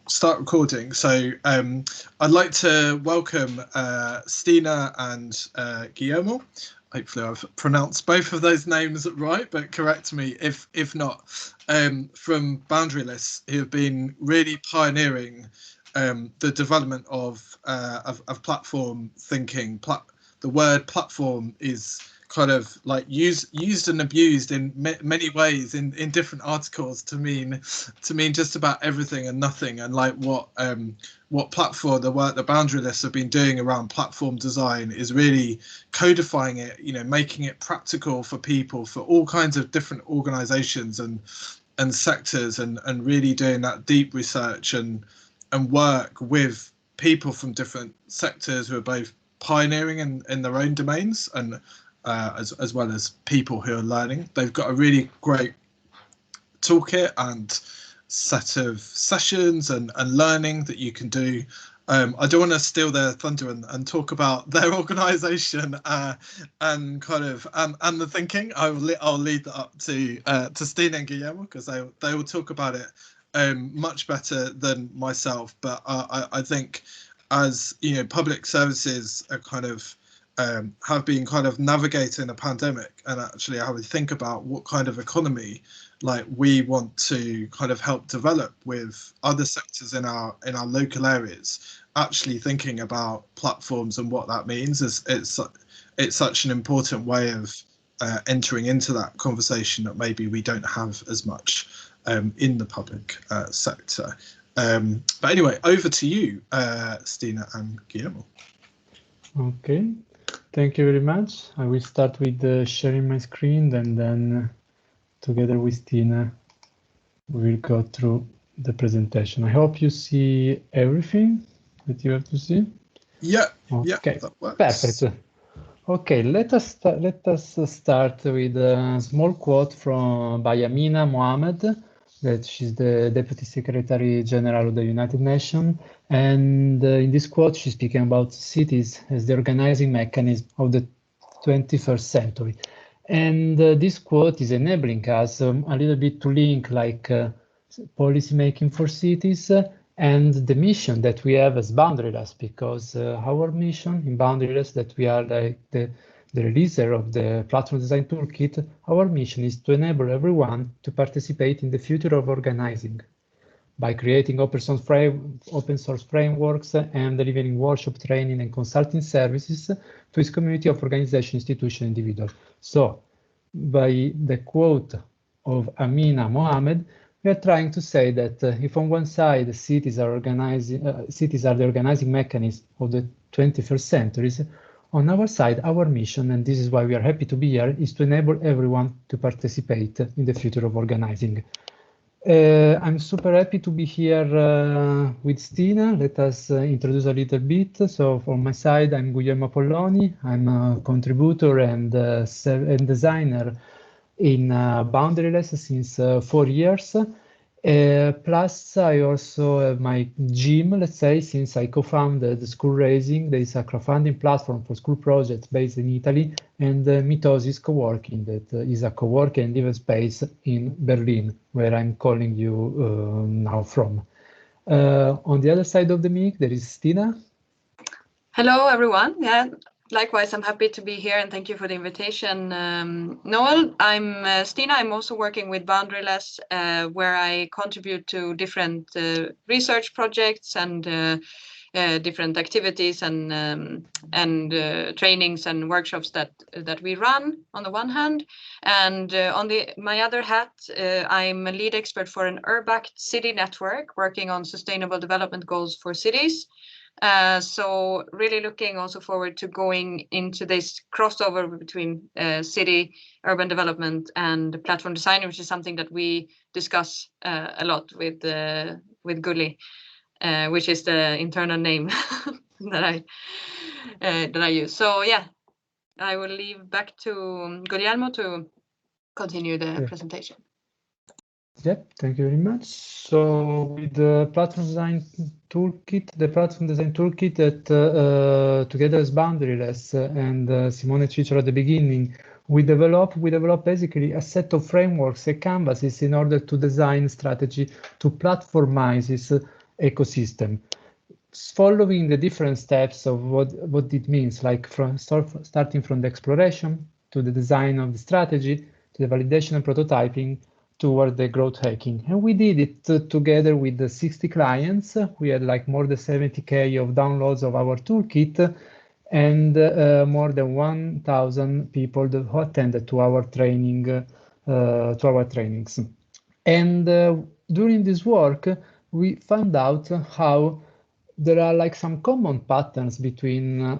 start recording. So I'd like to welcome Stina and Guillermo. Hopefully I've pronounced both of those names right, but correct me if not. From Boundaryless, who have been really pioneering the development of platform thinking. The word platform is kind of like used and abused in many ways in different articles to mean just about everything and nothing, and like what platform, the work the Boundaryless have been doing around platform design is really codifying it, making it practical for people, for all kinds of different organizations and sectors, and really doing that deep research and work with people from different sectors who are both pioneering in their own domains and as well as people who are learning. They've got a really great toolkit and set of sessions and learning that you can do. I don't want to steal their thunder and talk about their organisation and kind of and the thinking. I'll lead that up to Stina and Guillermo, because they will talk about it much better than myself. But I think, as public services are kind of have been kind of navigating a pandemic, and actually how we think about what kind of economy like we want to kind of help develop with other sectors in our local areas, actually thinking about platforms and what that means it's such an important way of entering into that conversation that maybe we don't have as much in the public sector. But anyway, over to you, Stina and Guillermo. Okay. Thank you very much. I will start with sharing my screen, and then together with Tina, we will go through the presentation. I hope you see everything that you have to see. Yeah. Okay. Yeah, that works. Perfect. Okay, let us start with a small quote by Amina Mohammed, that she's the Deputy Secretary General of the United Nations. And in this quote, she's speaking about cities as the organizing mechanism of the 21st century. And this quote is enabling us a little bit to link like policy making for cities and the mission that we have as Boundaryless, because our mission in Boundaryless, that we are like the releaser of the Platform Design Toolkit, our mission is to enable everyone to participate in the future of organizing by creating open source frameworks and delivering workshop, training, and consulting services to its community of organization, institution, individual. So, by the quote of Amina Mohammed, we are trying to say that if on one side cities are the organizing mechanism of the 21st century, on our side, our mission, and this is why we are happy to be here, is to enable everyone to participate in the future of organizing. I'm super happy to be here with Stina. Let us introduce a little bit. So from my side, I'm Guillermo Polloni. I'm a contributor and designer in Boundaryless since 4 years. Plus, I also have my gym, let's say, since I co-founded School Raising. There is a crowdfunding platform for school projects based in Italy, and Mitosis Co-working, that is a co-working and living space in Berlin, where I'm calling you now from. On the other side of the mic, there is Stina. Hello, everyone. Yeah. Likewise, I'm happy to be here, and thank you for the invitation, Noel. I'm Stina. I'm also working with Boundaryless, where I contribute to different research projects and different activities and trainings and workshops that we run on the one hand, and on my other hat, I'm a lead expert for an URBACT city network working on sustainable development goals for cities. So really looking also forward to going into this crossover between city urban development and platform design, which is something that we discuss a lot with Gulli, which is the internal name that I use. So yeah, I will leave back to Guillermo to continue the presentation. Yep, thank you very much. So with the Platform Design Toolkit, that together as Boundaryless and Simone Cicero at the beginning, We develop basically a set of frameworks and canvases in order to design strategy to platformize this ecosystem, following the different steps of what it means, like starting from the exploration to the design of the strategy to the validation and prototyping toward the growth hacking. And we did it together with the 60 clients. We had like more than 70K of downloads of our toolkit, and more than 1,000 people who attended to our training, to our trainings. And during this work, we found out how there are like some common patterns between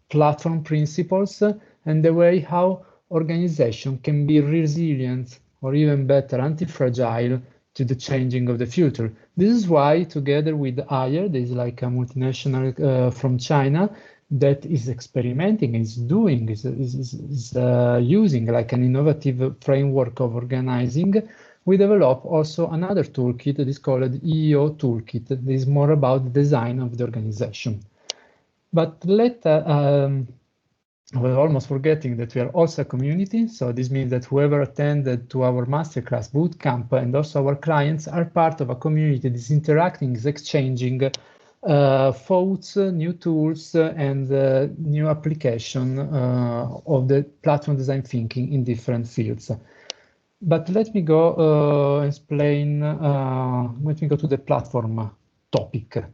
platform principles and the way how organization can be resilient or even better, anti-fragile to the changing of the future. This is why, together with Ayer, there is like a multinational from China that is experimenting, is using like an innovative framework of organizing. We develop also another toolkit that is called EO toolkit. That is more about the design of the organization. But we're almost forgetting that we are also a community. So this means that whoever attended to our masterclass bootcamp and also our clients are part of a community that is interacting, is exchanging thoughts, new tools, and new application of the platform design thinking in different fields. But let me go explain, let me go to the platform topic.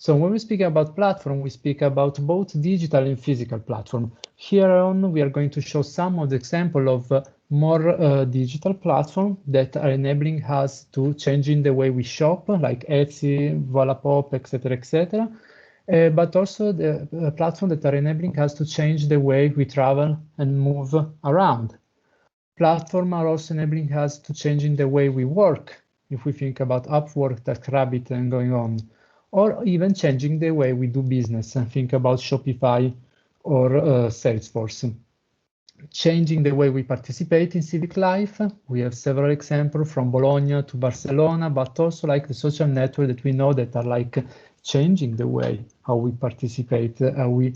So when we speak about platform, we speak about both digital and physical platform. Here on, we are going to show some of the example of more digital platform that are enabling us to changing the way we shop, like Etsy, Wallapop, etc., etc. But also the platform that are enabling us to change the way we travel and move around. Platforms are also enabling us to change in the way we work, if we think about Upwork, TaskRabbit, and going on, or even changing the way we do business and think about Shopify or Salesforce. Changing the way we participate in civic life. We have several examples from Bologna to Barcelona, but also like the social network that we know that are like changing the way how we participate, how we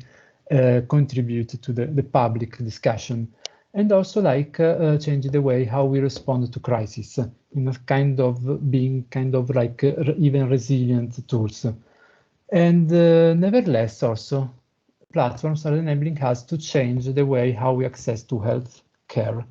contribute to the public discussion. And also like changing the way how we respond to crisis in a kind of being kind of like even resilient tools. And nevertheless, also platforms are enabling us to change the way how we access to health care.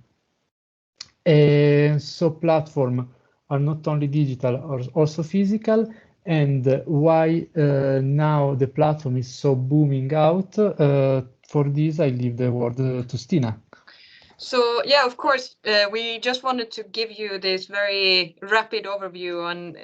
So platforms are not only digital, or also physical. And why now the platform is so booming out? For this, I leave the word to Stina. So yeah, of course, we just wanted to give you this very rapid overview on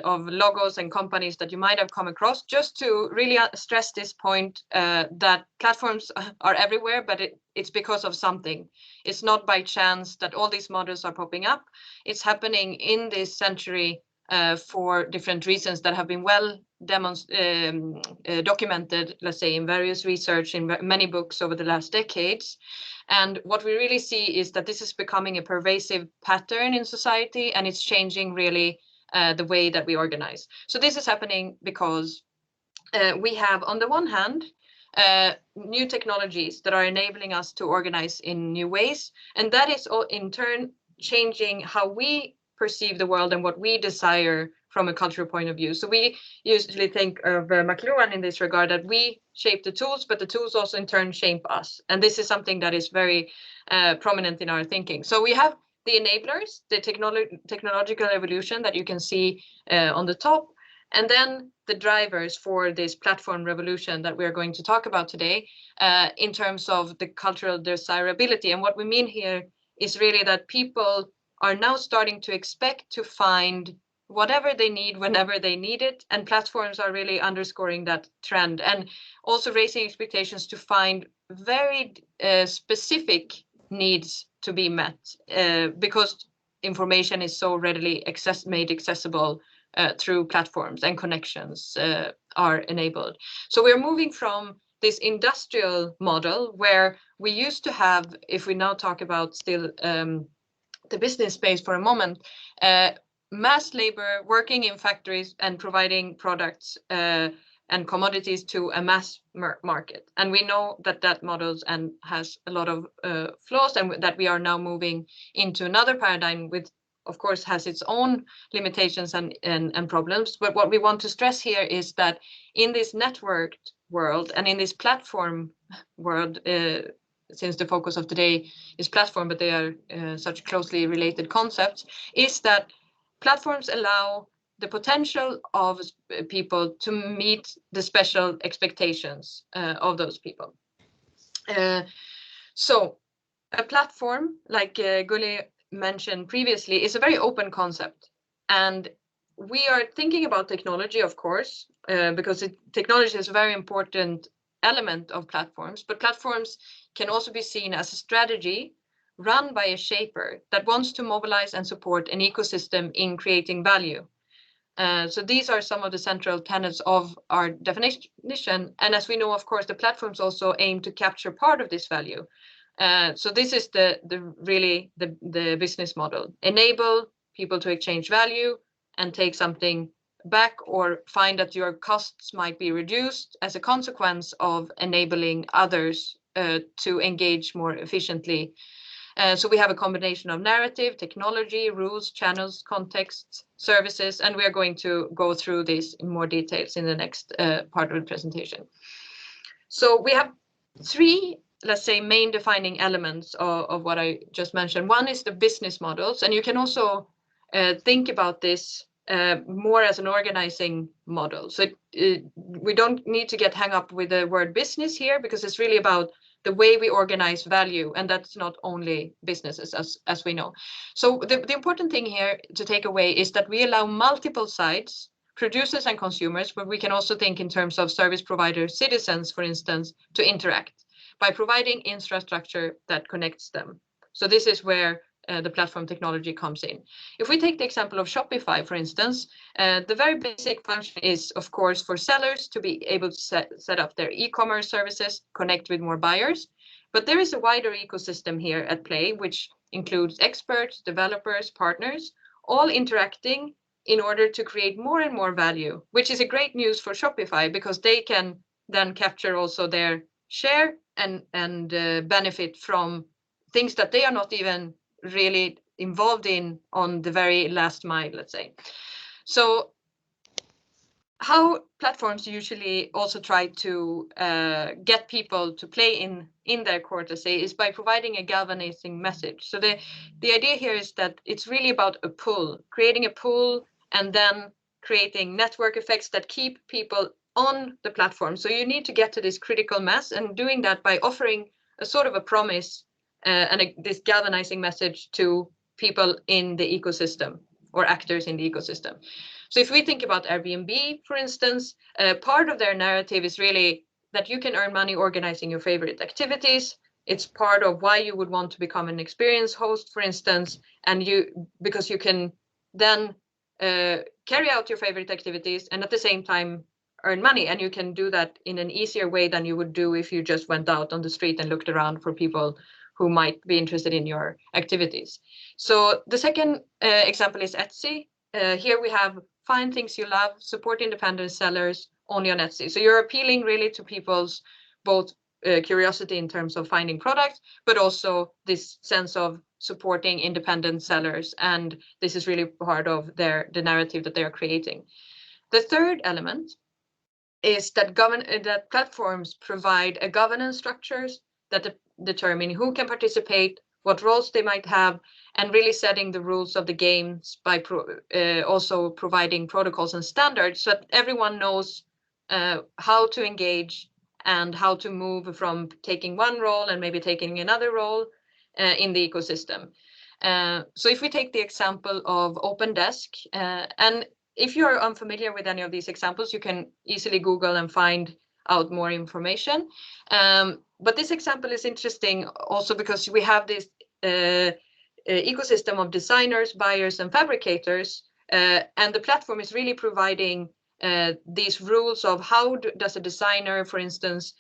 of logos and companies that you might have come across, just to really stress this point that platforms are everywhere, but it's because of something. It's not by chance that all these models are popping up. It's happening in this century for different reasons that have been well documented, let's say, in various research, in many books over the last decades. And what we really see is that this is becoming a pervasive pattern in society, and it's changing really the way that we organize. So this is happening because we have, on the one hand, new technologies that are enabling us to organize in new ways. And that is in turn changing how we perceive the world and what we desire from a cultural point of view. So we usually think of McLuhan in this regard, that we shape the tools, but the tools also in turn shape us. And this is something that is very prominent in our thinking. So we have the enablers, the technological evolution that you can see on the top, and then the drivers for this platform revolution that we're going to talk about today in terms of the cultural desirability. And what we mean here is really that people are now starting to expect to find whatever they need whenever they need it, and platforms are really underscoring that trend and also raising expectations to find very specific needs to be met because information is so readily made accessible through platforms, and connections are enabled. So we're moving from this industrial model where we used to have, if we now talk about still the business space for a moment, mass labor working in factories and providing products and commodities to a mass market. And we know that that models and has a lot of flaws, and that we are now moving into another paradigm with, of course, has its own limitations and problems. But what we want to stress here is that in this networked world and in this platform world, since the focus of today is platform, but they are such closely related concepts, is that platforms allow the potential of people to meet the special expectations of those people. So a platform, like Gulli mentioned previously, is a very open concept. And we are thinking about technology, of course, because technology is a very important element of platforms, but platforms can also be seen as a strategy run by a shaper that wants to mobilize and support an ecosystem in creating value. So these are some of the central tenets of our definition. And as we know, of course, the platforms also aim to capture part of this value. So this is really the business model. Enable people to exchange value and take something back, or find that your costs might be reduced as a consequence of enabling others to engage more efficiently. So we have a combination of narrative, technology, rules, channels, context, services, and we are going to go through this in more details in the next part of the presentation. So we have three, let's say, main defining elements of what I just mentioned. One is the business models, and you can also think about this more as an organizing model. So we don't need to get hung up with the word business here, because it's really about the way we organize value, and that's not only businesses, as we know. So the important thing here to take away is that we allow multiple sides, producers and consumers, but we can also think in terms of service providers, citizens, for instance, to interact by providing infrastructure that connects them. So this is where the platform technology comes in. If we take the example of Shopify, for instance, the very basic function is, of course, for sellers to be able to set up their e-commerce services, connect with more buyers. But there is a wider ecosystem here at play, which includes experts, developers, partners, all interacting in order to create more and more value, which is a great news for Shopify, because they can then capture also their share and benefit from things that they are not even really involved in on the very last mile, let's say. So how platforms usually also try to get people to play in their core, to say, is by providing a galvanizing message. So the idea here is that it's really about a pull, creating a pull, and then creating network effects that keep people on the platform. So you need to get to this critical mass, and doing that by offering a sort of a promise this galvanizing message to people in the ecosystem, or actors in the ecosystem. So if we think about Airbnb, for instance, part of their narrative is really that you can earn money organizing your favorite activities. It's part of why you would want to become an experience host, for instance, and because you can then carry out your favorite activities and at the same time earn money, and you can do that in an easier way than you would do if you just went out on the street and looked around for people who might be interested in your activities. So the second example is Etsy. Here we have find things you love, support independent sellers only on Etsy. So you're appealing really to people's both curiosity in terms of finding products, but also this sense of supporting independent sellers. And this is really part of the narrative that they are creating. The third element is that platforms provide a governance structures that determine who can participate, what roles they might have, and really setting the rules of the games by also providing protocols and standards so that everyone knows how to engage and how to move from taking one role and maybe taking another role in the ecosystem. So if we take the example of OpenDesk, and if you are unfamiliar with any of these examples, you can easily Google and find out more information. But this example is interesting also because we have this ecosystem of designers, buyers, and fabricators, and the platform is really providing these rules of how does a designer, for instance,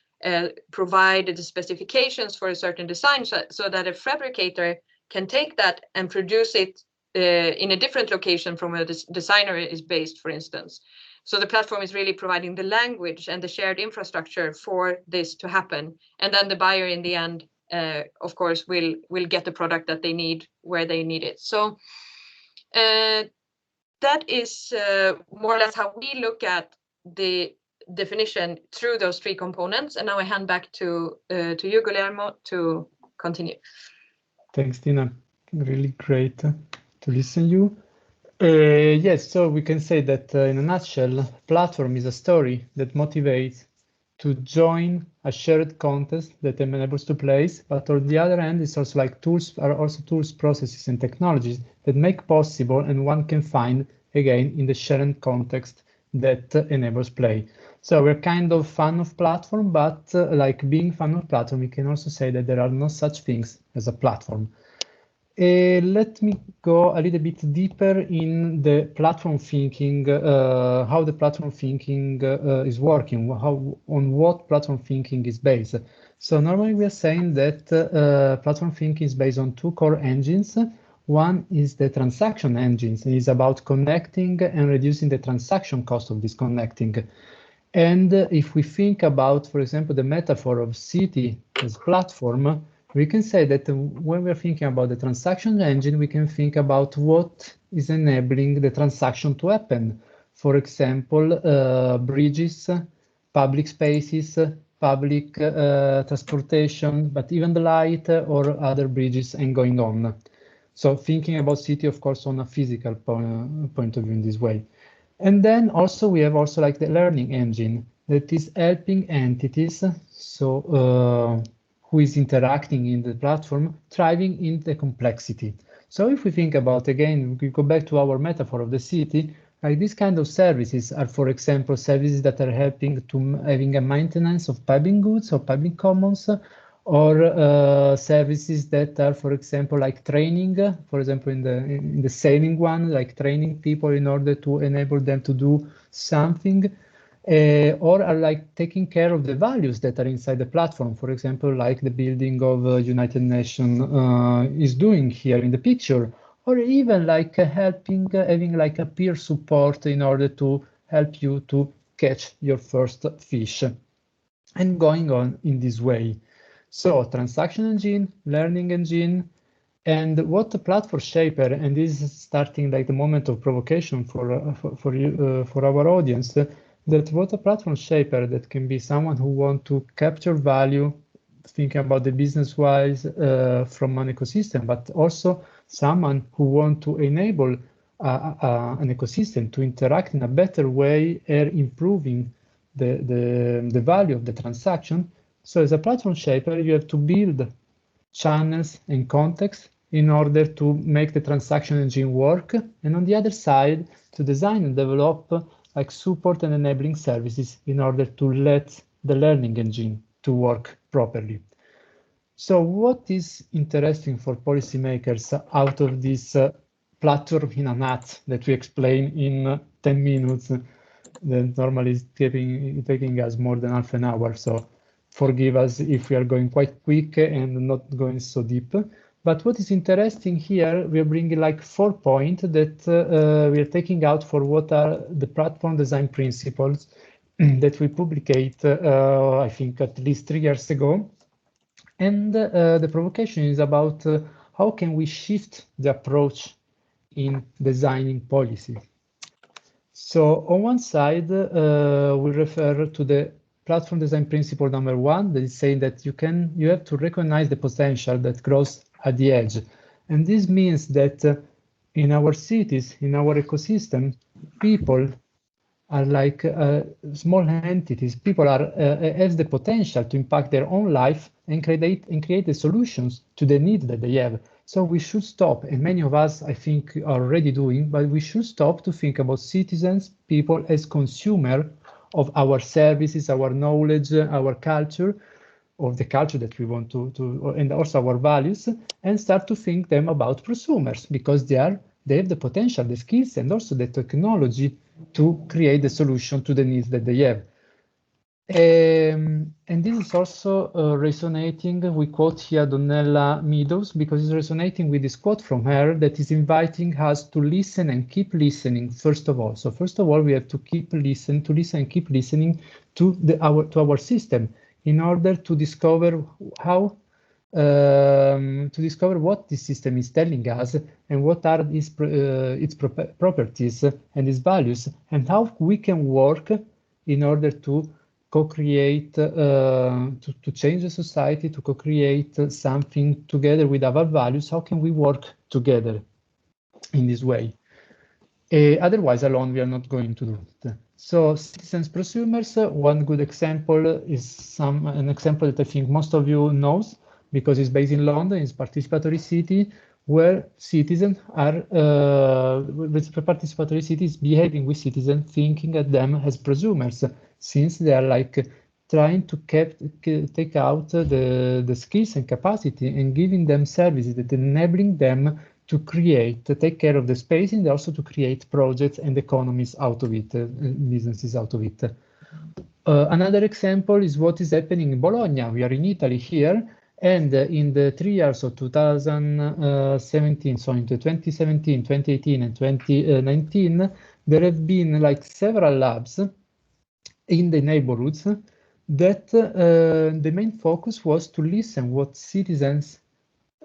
provide the specifications for a certain design so that a fabricator can take that and produce it in a different location from where the designer is based, for instance. So the platform is really providing the language and the shared infrastructure for this to happen. And then the buyer in the end, of course, will get the product that they need where they need it. So that is more or less how we look at the definition through those three components. And now I hand back to you, Guillermo, to continue. Thanks, Tina. Really great to listen to you. Yes, so we can say that in a nutshell, platform is a story that motivates to join a shared context that enables to place, but on the other hand, it's also like tools, processes, and technologies that make possible and one can find again in the shared context that enables play. So we're kind of fan of platform, but like being fan of platform, we can also say that there are no such things as a platform. Let me go a little bit deeper in the platform thinking, how the platform thinking is working, on what platform thinking is based. So normally we are saying that platform thinking is based on two core engines. One is the transaction engines. It is about connecting and reducing the transaction cost of this connecting. And if we think about, for example, the metaphor of city as platform, we can say that when we're thinking about the transaction engine, we can think about what is enabling the transaction to happen. For example, bridges, public spaces, public transportation, but even the light or other bridges and going on. So thinking about city, of course, on a physical point of view in this way. And then also we have also like the learning engine that is helping entities, so who is interacting in the platform, thriving in the complexity. So if we think about, again, we go back to our metaphor of the city, like these kind of services are, for example, services that are helping to having a maintenance of public goods or public commons, or services that are, for example, like training, for example, in the sailing one, like training people in order to enable them to do something. Or are like taking care of the values that are inside the platform, for example, like the building of United Nations is doing here in the picture, or even like helping, having like a peer support in order to help you to catch your first fish, and going on in this way. So transaction engine, learning engine, and what the platform shaper, and this is starting like the moment of provocation for you, for our audience, that what a platform shaper that can be someone who want to capture value, thinking about the business wise from an ecosystem, but also someone who want to enable an ecosystem to interact in a better way and improving the value of the transaction. So as a platform shaper, you have to build channels and context in order to make the transaction engine work. And on the other side, to design and develop like support and enabling services in order to let the learning engine to work properly. So what is interesting for policymakers out of this platform in a nut that we explain in 10 minutes, that normally is taking us more than half an hour. So forgive us if we are going quite quick and not going so deep. But what is interesting here, we are bringing like 4 points that we are taking out for what are the platform design principles that we publicate, I think at least 3 years ago. And the provocation is about how can we shift the approach in designing policy. So on one side, we refer to the platform design principle number 1, that is saying that you have to recognize the potential that grows at the edge. And this means that in our cities, in our ecosystem, people are like small entities. People are have the potential to impact their own life and create the solutions to the needs that they have. So we should stop, and many of us, I think, are already doing, but we should stop to think about citizens, people as consumer of our services, our knowledge, our culture, of the culture that we want to and also our values, and start to think them about prosumers, because they have the potential, the skills, and also the technology to create the solution to the needs that they have. And this is also resonating. We quote here Donella Meadows because it's resonating with this quote from her that is inviting us to listen and keep listening. First of all, so first of all, we have to listen and keep listening to our system in order to discover how to discover what this system is telling us and what are its properties and its values, and how we can work in order to co-create, to change the society, to co-create something together with our values. How can we work together in this way? Otherwise, alone, we are not going to do it. So citizens prosumers, one good example is an example that I think most of you knows, because it's based in London. It's participatory city where citizens are, participatory cities behaving with citizens, thinking at them as prosumers, since they are like trying to take out the skills and capacity and giving them services that enabling them to create, to take care of the space, and also to create projects and economies out of it, businesses out of it. Another example is what is happening in Bologna. We are in Italy here, and in the 3 years of 2017, so into 2017, 2018, and 2019, there have been like several labs in the neighborhoods that the main focus was to listen what citizens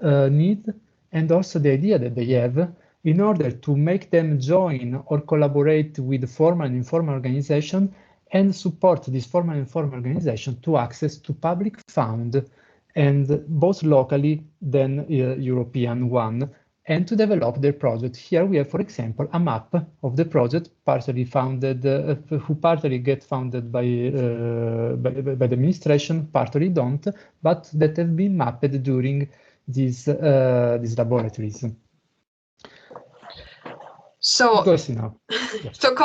need, and also the idea that they have, in order to make them join or collaborate with formal and informal organization and support this formal and informal organization to access to public fund, and both locally then European one, and to develop their project. Here we have, for example, a map of the project partially funded, who partly get funded by the administration, partly don't, but that have been mapped during these laboratories. So, yes. So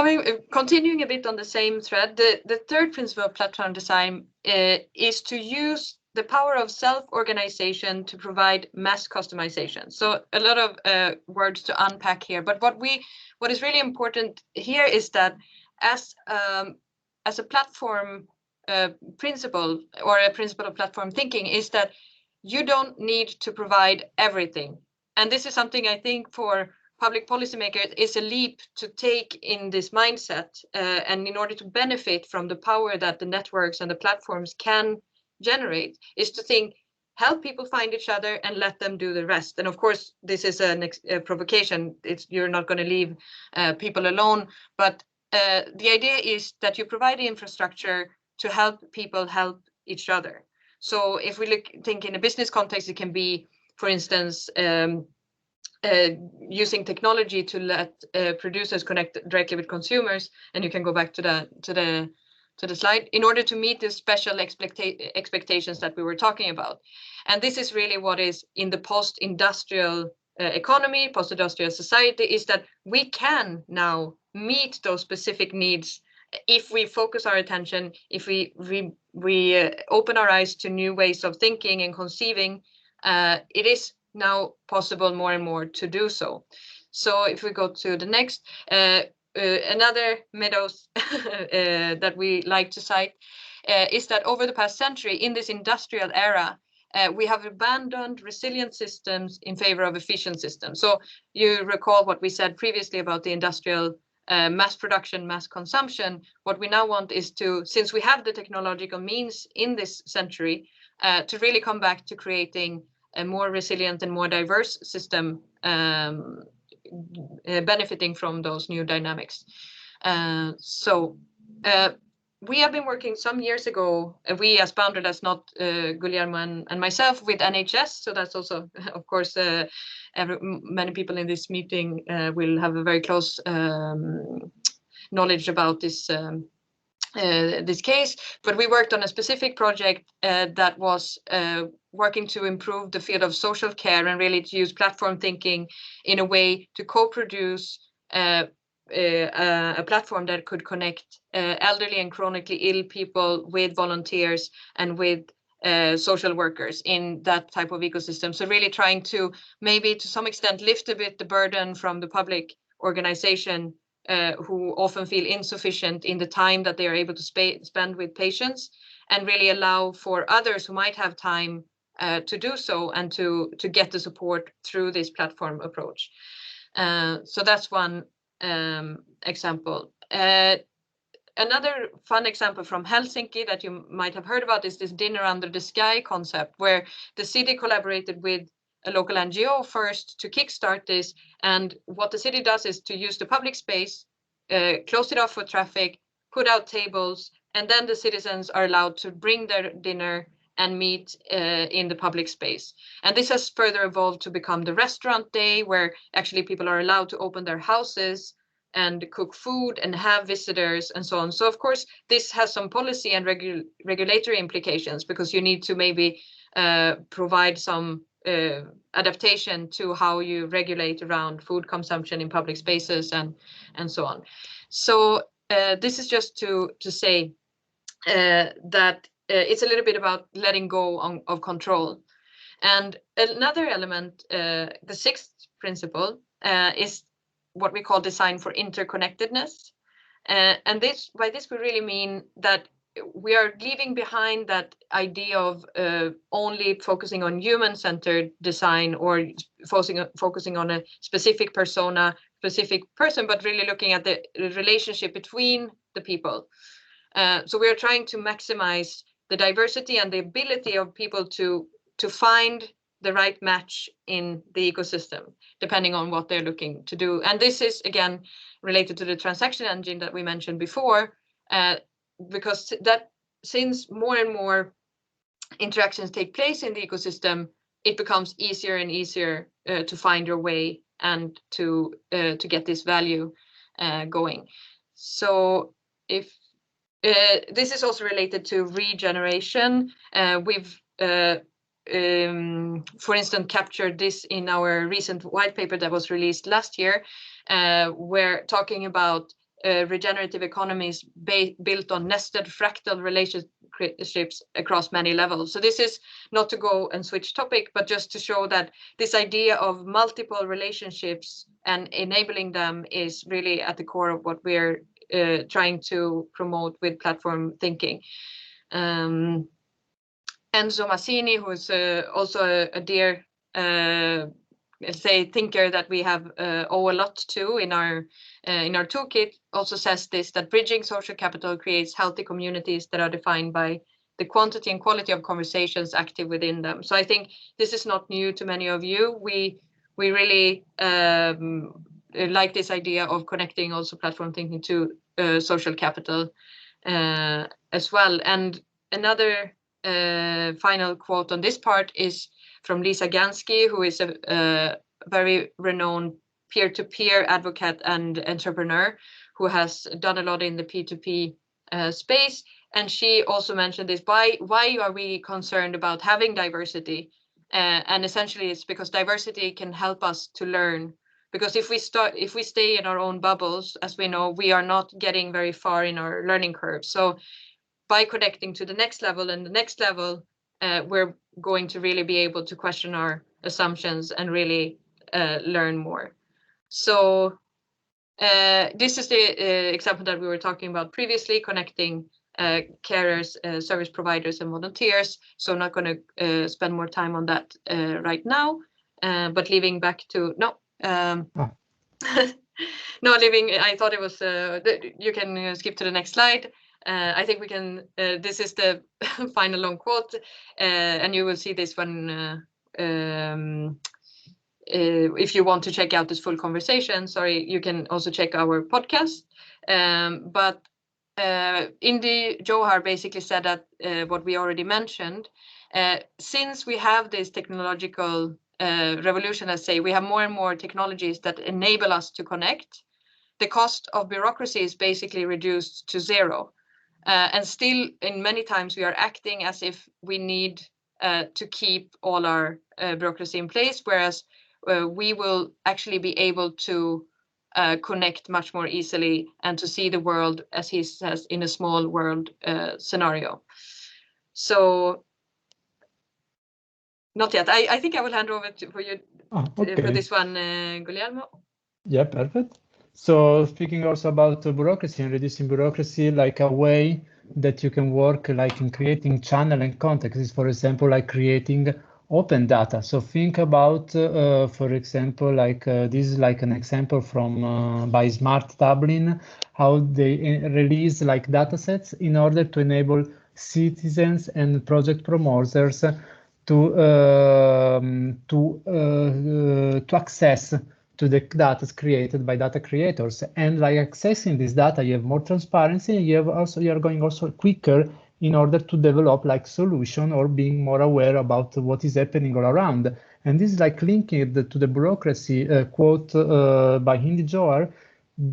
continuing a bit on the same thread, the third principle of platform design is to use the power of self-organization to provide mass customization. So a lot of words to unpack here, but what is really important here is that as a platform principle, or a principle of platform thinking, is that you don't need to provide everything. And this is something I think for public policymakers is a leap to take in this mindset, and in order to benefit from the power that the networks and the platforms can generate, is to think, help people find each other and let them do the rest. And of course, this is a provocation. You're not going to leave people alone, but the idea is that you provide the infrastructure to help people help each other. So if we think in a business context, it can be, for instance, using technology to let producers connect directly with consumers, and you can go back to the slide, in order to meet the special expectations that we were talking about. And this is really what is in the post-industrial economy, post-industrial society, is that we can now meet those specific needs if we focus our attention, if we open our eyes to new ways of thinking and conceiving. It is now possible more and more to do so. So if we go to the next, another Meadows that we like to cite is that over the past century, in this industrial era, we have abandoned resilient systems in favor of efficient systems. So you recall what we said previously about the industrial mass production, mass consumption. What we now want is to, since we have the technological means in this century, to really come back to creating a more resilient and more diverse system, benefiting from those new dynamics. We have been working some years ago, we as Boundaryless, not Guillermo and myself, with NHS. So that's also, of course, many people in this meeting will have a very close knowledge about this this case. But we worked on a specific project that was working to improve the field of social care, and really to use platform thinking in a way to co-produce a platform that could connect elderly and chronically ill people with volunteers and with social workers in that type of ecosystem. So really trying to maybe to some extent lift a bit the burden from the public organization who often feel insufficient in the time that they are able to spend with patients, and really allow for others who might have time to do so and to get the support through this platform approach. So that's one example. Another fun example from Helsinki that you might have heard about is this dinner under the sky concept, where the city collaborated with a local NGO first to kickstart this. And what the city does is to use the public space, close it off for traffic, put out tables, and then the citizens are allowed to bring their dinner and meet in the public space. And this has further evolved to become the restaurant day, where actually people are allowed to open their houses and cook food and have visitors and so on. So of course, this has some policy and regulatory implications, because you need to maybe provide some adaptation to how you regulate around food consumption in public spaces and so on. So this is just to say that it's a little bit about letting go of control. And another element, the sixth principle, is what we call design for interconnectedness. And by this we really mean that we are leaving behind that idea of only focusing on human-centered design or focusing on a specific persona, specific person, but really looking at the relationship between the people. So we are trying to maximize the diversity and the ability of people to find the right match in the ecosystem, depending on what they're looking to do. And this is, again, related to the transaction engine that we mentioned before, because that since more and more interactions take place in the ecosystem, it becomes easier and easier to find your way and to get this value going. So if this is also related to regeneration, we've for instance, captured this in our recent white paper that was released last year, where talking about regenerative economies built on nested fractal relationships across many levels. So this is not to go and switch topic, but just to show that this idea of multiple relationships and enabling them is really at the core of what we're trying to promote with platform thinking. Enzo Massini, who is also a dear, let's say, thinker that we have owe a lot to in our toolkit, also says this, that bridging social capital creates healthy communities that are defined by the quantity and quality of conversations active within them. So I think this is not new to many of you. We really like this idea of connecting also platform thinking to social capital as well. And another final quote on this part is from Lisa Gansky, who is a very renowned peer-to-peer advocate and entrepreneur who has done a lot in the P2P space. And she also mentioned this, why are we concerned about having diversity? And essentially it's because diversity can help us to learn. Because if we stay in our own bubbles, as we know, we are not getting very far in our learning curve. So by connecting to the next level and the next level, we're going to really be able to question our assumptions and really learn more. So this is the example that we were talking about previously, connecting carers, service providers, and volunteers. So I'm not going to spend more time on that right now, but leaving back to I thought it was you can skip to the next slide. I think we can, this is the final long quote, and you will see this one if you want to check out this full conversation. Sorry, you can also check our podcast. But Indy Johar basically said that what we already mentioned, since we have this technological revolution, let's say, we have more and more technologies that enable us to connect. The cost of bureaucracy is basically reduced to zero. And still, in many times, we are acting as if we need to keep all our bureaucracy in place, whereas we will actually be able to connect much more easily and to see the world, as he says, in a small world scenario. So, not yet. I think I will hand over for you for this one, Guglielmo. Yeah, perfect. So speaking also about bureaucracy and reducing bureaucracy, like a way that you can work like in creating channel and context is, for example, like creating open data. So think about, for example, like this is like an example from by Smart Dublin, how they release like data sets in order to enable citizens and project promoters to access to the data created by data creators. And like accessing this data, you have more transparency, and you are going also quicker in order to develop like solution or being more aware about what is happening all around. And this is like linking it to the bureaucracy quote by Hindi Johar,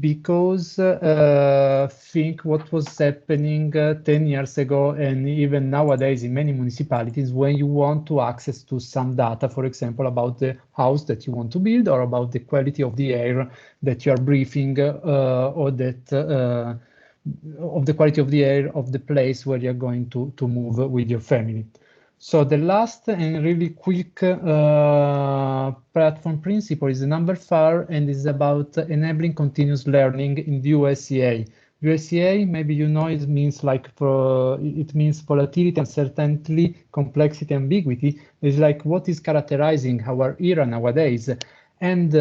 because think what was happening 10 years ago and even nowadays in many municipalities when you want to access to some data, for example, about the house that you want to build or about the quality of the air that you are breathing or that of the quality of the air of the place where you're going to move with your family. So the last and really quick platform principle is the number 4, and is about enabling continuous learning in the USCA. USCA, maybe you know, it means like it means volatility, uncertainty, complexity, ambiguity. It's like what is characterizing our era nowadays. And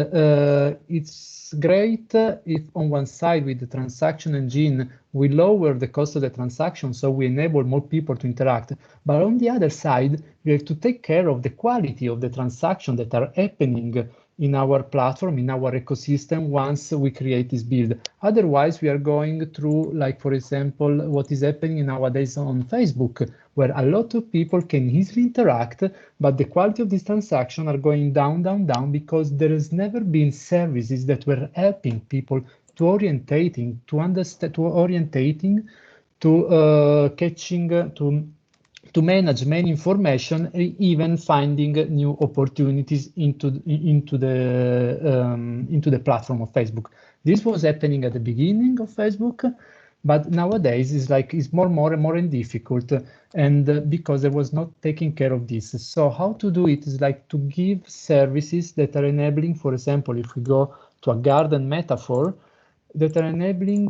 it's great if on one side with the transaction engine, we lower the cost of the transaction, so we enable more people to interact. But on the other side, we have to take care of the quality of the transactions that are happening in our platform, in our ecosystem, once we create this build. Otherwise, we are going through, like, for example, what is happening nowadays on Facebook, where a lot of people can easily interact, but the quality of these transactions are going down, down, down, because there has never been services that were helping people to orientating, to understand, to orientating, to catching, to manage many information, even finding new opportunities into the platform of Facebook. This was happening at the beginning of Facebook, but nowadays it's more and more difficult, and because I was not taking care of this. So how to do it is like to give services that are enabling, for example, if we go to a garden metaphor, that are enabling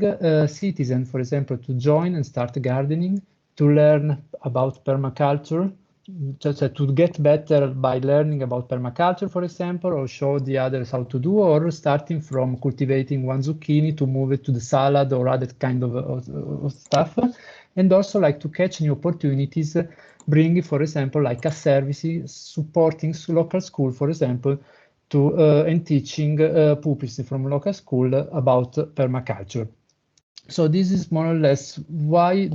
citizens, for example, to join and start gardening, to learn about permaculture, just to get better by learning about permaculture, for example, or show the others how to do, or starting from cultivating one zucchini to move it to the salad or other kind of stuff. And also like to catch new opportunities, bringing, for example, like a service supporting local school, for example, to and teaching pupils from local school about permaculture. So this is more or less why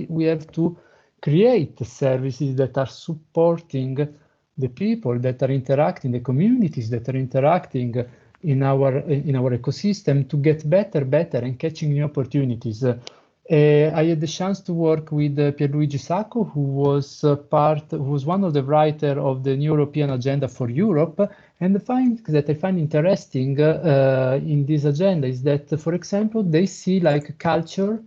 we have to create services that are supporting the people that are interacting, the communities that are interacting in our ecosystem, to get better and catching new opportunities. I had the chance to work with Pierluigi Sacco, who was one of the writers of the New European Agenda for Europe. And the thing that I find interesting in this agenda is that, for example, they see like culture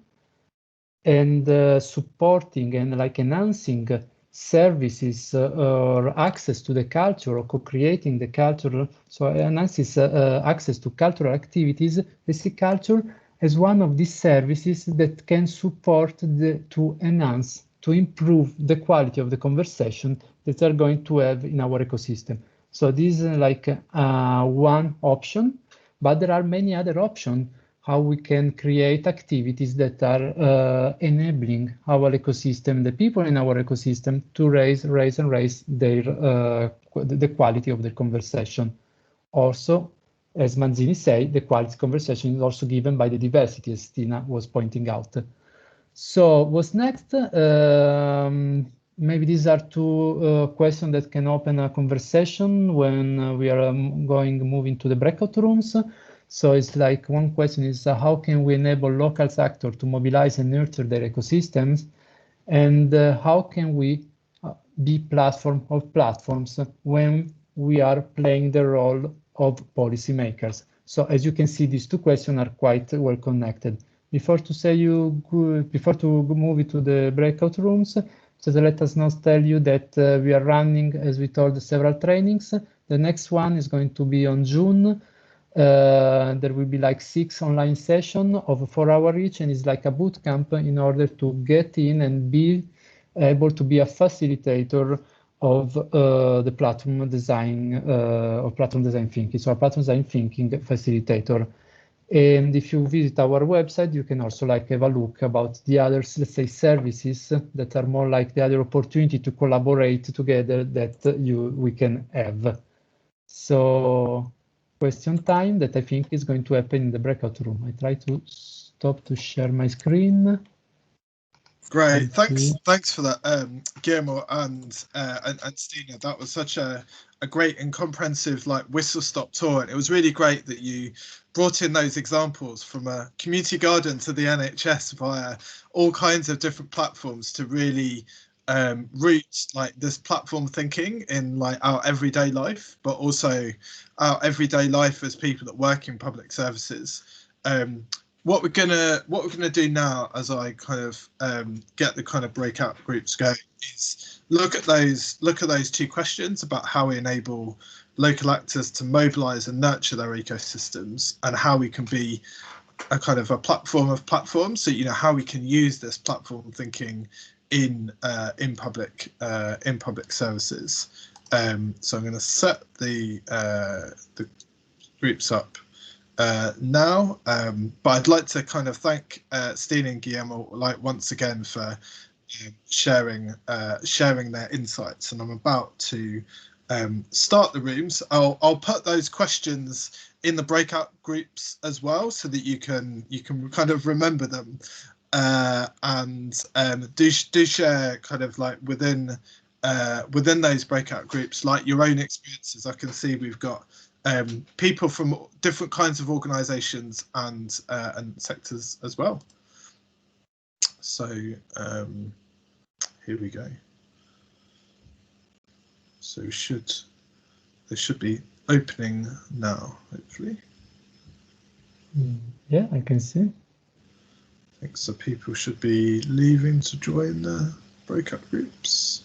and supporting and like enhancing services or access to the culture, or co-creating the culture, so enhances access to cultural activities. They see culture as one of these services that can support to enhance, to improve the quality of the conversation that are going to have in our ecosystem. So this is like one option, but there are many other options how we can create activities that are enabling our ecosystem, the people in our ecosystem, to raise their the quality of the conversation. Also, as Manzini said, the quality conversation is also given by the diversity, as Tina was pointing out. So what's next? Maybe these are two questions that can open a conversation when we are moving to the breakout rooms. So it's like one question is how can we enable local actors to mobilize and nurture their ecosystems? And how can we be platform of platforms when we are playing the role of policymakers? So as you can see, these two questions are quite well connected. Before to move to the breakout rooms, so let us now tell you that we are running, as we told, several trainings. The next one is going to be on June There will be like 6 online sessions of 4 hours each, and it's like a boot camp in order to get in and be able to be a facilitator of the platform design or platform design thinking. So a platform design thinking facilitator. And if you visit our website, you can also like have a look about the other, let's say, services that are more like the other opportunity to collaborate together that we can have. So question time that I think is going to happen in the breakout room. I try to stop to share my screen. Great, thanks for that, Guillermo and Stina. That was such a great and comprehensive like whistle-stop tour. And it was really great that you brought in those examples from a community garden to the NHS via all kinds of different platforms to really root like this platform thinking in like our everyday life, but also our everyday life as people that work in public services. What we're gonna do now, as I kind of get the kind of breakout groups going, is look at those 2 questions about how we enable local actors to mobilize and nurture their ecosystems, and how we can be a kind of a platform of platforms. So how we can use this platform thinking in public services. So I'm going to set the groups up now, but I'd like to kind of thank Stina and Guillermo like once again for sharing their insights, and I'm about to start the rooms. I'll put those questions in the breakout groups as well, so that you can kind of remember them, and do share kind of like within those breakout groups like your own experiences. I can see we've got people from different kinds of organizations and sectors as well. So here we go. So they should be opening now, hopefully. Yeah, I can see. I think so. People should be leaving to join the breakout groups.